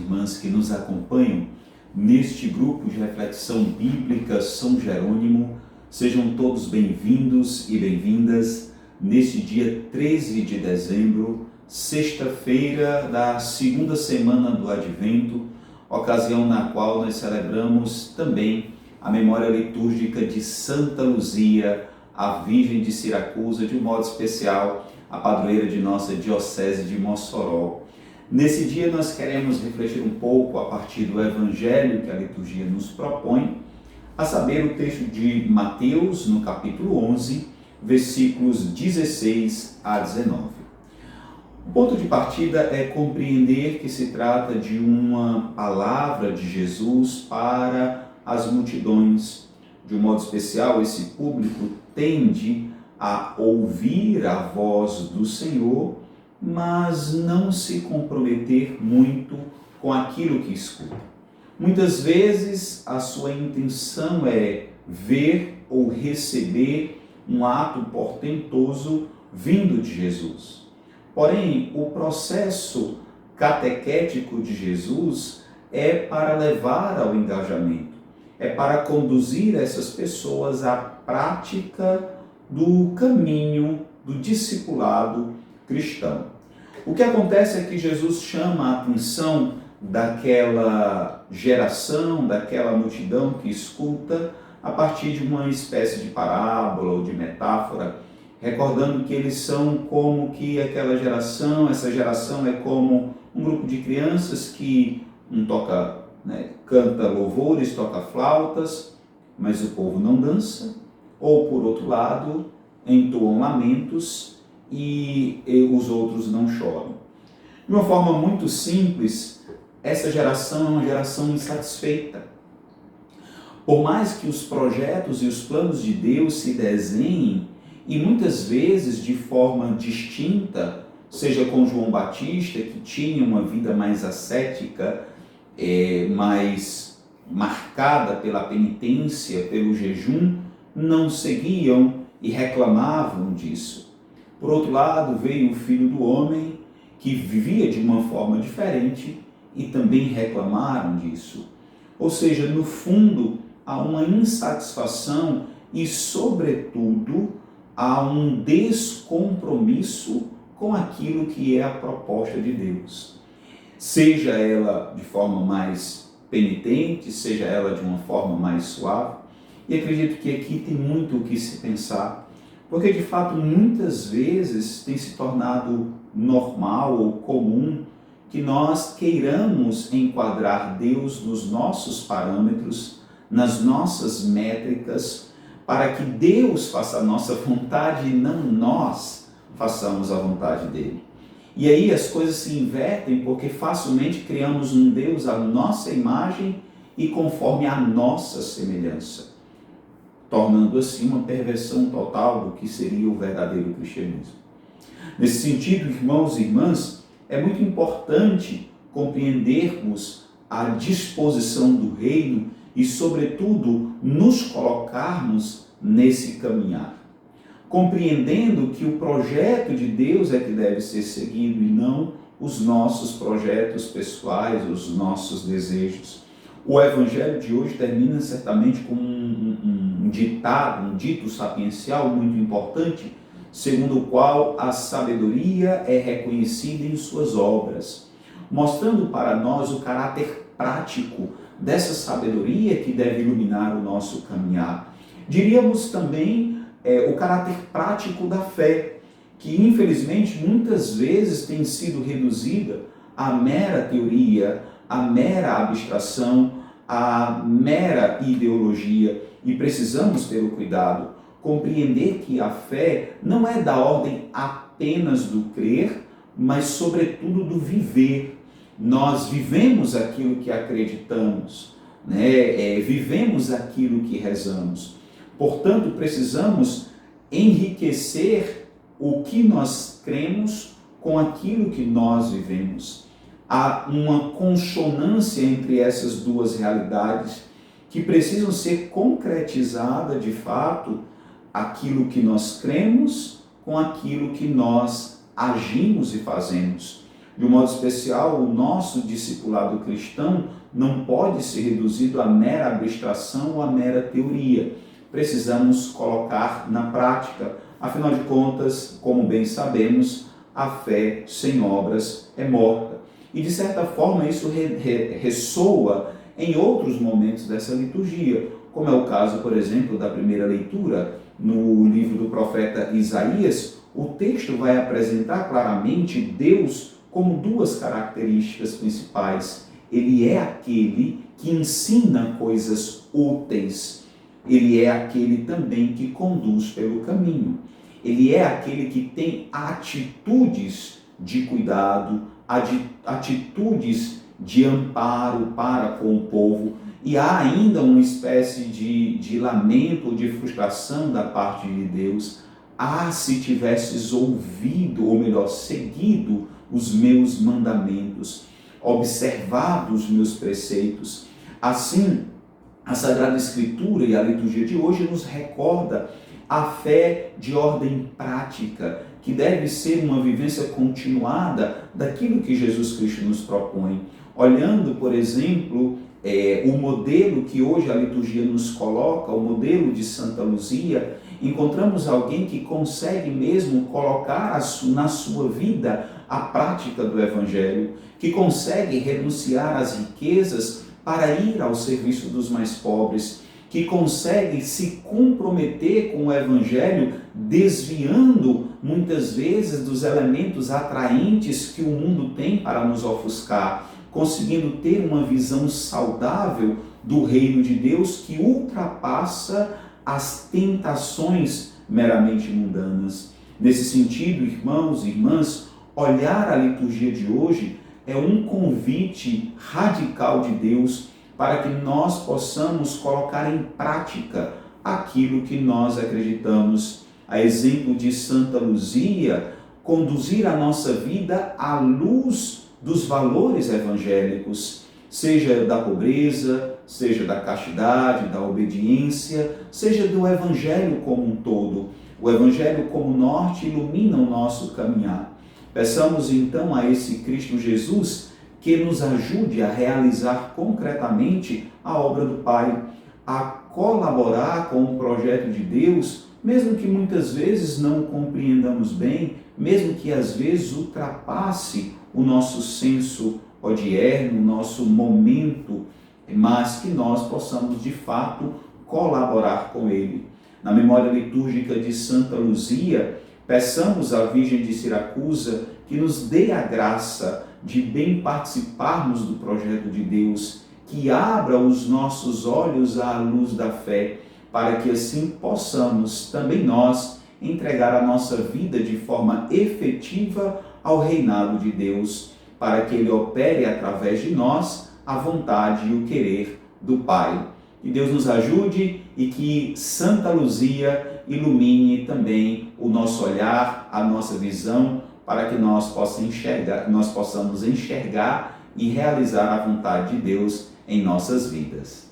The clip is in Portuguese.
irmãs que nos acompanham neste grupo de reflexão bíblica São Jerônimo. Sejam todos bem-vindos e bem-vindas neste dia 13 de dezembro, sexta-feira da segunda semana do Advento, ocasião na qual nós celebramos também a memória litúrgica de Santa Luzia, a Virgem de Siracusa, de um modo especial, a padroeira de nossa Diocese de Mossoró. Nesse dia nós queremos refletir um pouco a partir do Evangelho que a liturgia nos propõe, a saber o texto de Mateus, no capítulo 11, versículos 16 a 19. O ponto de partida é compreender que se trata de uma palavra de Jesus para as multidões. De um modo especial, esse público tende a ouvir a voz do Senhor, mas não se comprometer muito com aquilo que escuta. Muitas vezes a sua intenção é ver ou receber um ato portentoso vindo de Jesus. Porém, o processo catequético de Jesus é para levar ao engajamento, é para conduzir essas pessoas à prática do caminho do discipulado cristão. O que acontece é que Jesus chama a atenção daquela geração, daquela multidão que escuta a partir de uma espécie de parábola ou de metáfora, recordando que eles são como que aquela geração, essa geração é como um grupo de crianças que canta louvores, toca flautas, mas o povo não dança, ou por outro lado, entoam lamentos e os outros não choram. De uma forma muito simples, essa geração é uma geração insatisfeita. Por mais que os projetos e os planos de Deus se desenhem, e muitas vezes de forma distinta, seja com João Batista, que tinha uma vida mais ascética, mais marcada pela penitência, pelo jejum, não seguiam e reclamavam disso. Por outro lado, veio o Filho do Homem, que vivia de uma forma diferente e também reclamaram disso. Ou seja, no fundo, há uma insatisfação e, sobretudo, há um descompromisso com aquilo que é a proposta de Deus. Seja ela de forma mais penitente, seja ela de uma forma mais suave. E acredito que aqui tem muito o que se pensar, porque de fato muitas vezes tem se tornado normal ou comum que nós queiramos enquadrar Deus nos nossos parâmetros, nas nossas métricas, para que Deus faça a nossa vontade e não nós façamos a vontade dele. E aí as coisas se invertem porque facilmente criamos um Deus à nossa imagem e conforme a nossa semelhança, tornando assim uma perversão total do que seria o verdadeiro cristianismo. Nesse sentido, irmãos e irmãs, é muito importante compreendermos a disposição do reino e, sobretudo, nos colocarmos nesse caminhar, compreendendo que o projeto de Deus é que deve ser seguido e não os nossos projetos pessoais, os nossos desejos. O Evangelho de hoje termina certamente com um dito sapiencial muito importante, segundo o qual a sabedoria é reconhecida em suas obras, mostrando para nós o caráter prático dessa sabedoria que deve iluminar o nosso caminhar. Diríamos também o caráter prático da fé, que infelizmente muitas vezes tem sido reduzida à mera teoria, à mera abstração, à mera ideologia, e precisamos ter o cuidado, compreender que a fé não é da ordem apenas do crer, mas sobretudo do viver. Nós vivemos aquilo que acreditamos, vivemos aquilo que rezamos. Portanto, precisamos enriquecer o que nós cremos com aquilo que nós vivemos. Há uma consonância entre essas duas realidades que precisam ser concretizadas de fato, aquilo que nós cremos com aquilo que nós agimos e fazemos. De um modo especial, o nosso discipulado cristão não pode ser reduzido a mera abstração ou a mera teoria. Precisamos colocar na prática. Afinal de contas, como bem sabemos, a fé sem obras é morta. E de certa forma isso ressoa em outros momentos dessa liturgia, como é o caso, por exemplo, da primeira leitura no livro do profeta Isaías. O texto vai apresentar claramente Deus como duas características principais. Ele é aquele que ensina coisas úteis. Ele é aquele também que conduz pelo caminho. Ele é aquele que tem atitudes de cuidado, atitudes de amparo para com o povo. E há ainda uma espécie de lamento, de frustração da parte de Deus. Se tivesses ouvido, ou melhor, seguido os meus mandamentos, observado os meus preceitos. Assim, a Sagrada Escritura e a liturgia de hoje nos recorda a fé de ordem prática, que deve ser uma vivência continuada daquilo que Jesus Cristo nos propõe. Olhando, por exemplo, o modelo que hoje a liturgia nos coloca, o modelo de Santa Luzia, encontramos alguém que consegue mesmo colocar na sua vida a prática do Evangelho, que consegue renunciar às riquezas para ir ao serviço dos mais pobres, que consegue se comprometer com o Evangelho, desviando muitas vezes dos elementos atraentes que o mundo tem para nos ofuscar, conseguindo ter uma visão saudável do reino de Deus que ultrapassa as tentações meramente mundanas. Nesse sentido, irmãos e irmãs, olhar a liturgia de hoje é um convite radical de Deus para que nós possamos colocar em prática aquilo que nós acreditamos. A exemplo de Santa Luzia, conduzir a nossa vida à luz dos valores evangélicos, seja da pobreza, seja da castidade, da obediência, seja do Evangelho como um todo. O Evangelho como norte ilumina o nosso caminhar. Peçamos então a esse Cristo Jesus que nos ajude a realizar concretamente a obra do Pai, a colaborar com o projeto de Deus, mesmo que muitas vezes não compreendamos bem, mesmo que às vezes ultrapasse o nosso senso odierno, o nosso momento, mas que nós possamos de fato colaborar com Ele. Na memória litúrgica de Santa Luzia, peçamos à Virgem de Siracusa que nos dê a graça de bem participarmos do projeto de Deus, que abra os nossos olhos à luz da fé, para que assim possamos também nós entregar a nossa vida de forma efetiva ao reinado de Deus, para que Ele opere através de nós a vontade e o querer do Pai. Que Deus nos ajude e que Santa Luzia ilumine também o nosso olhar, a nossa visão, para que nós possamos enxergar e realizar a vontade de Deus em nossas vidas.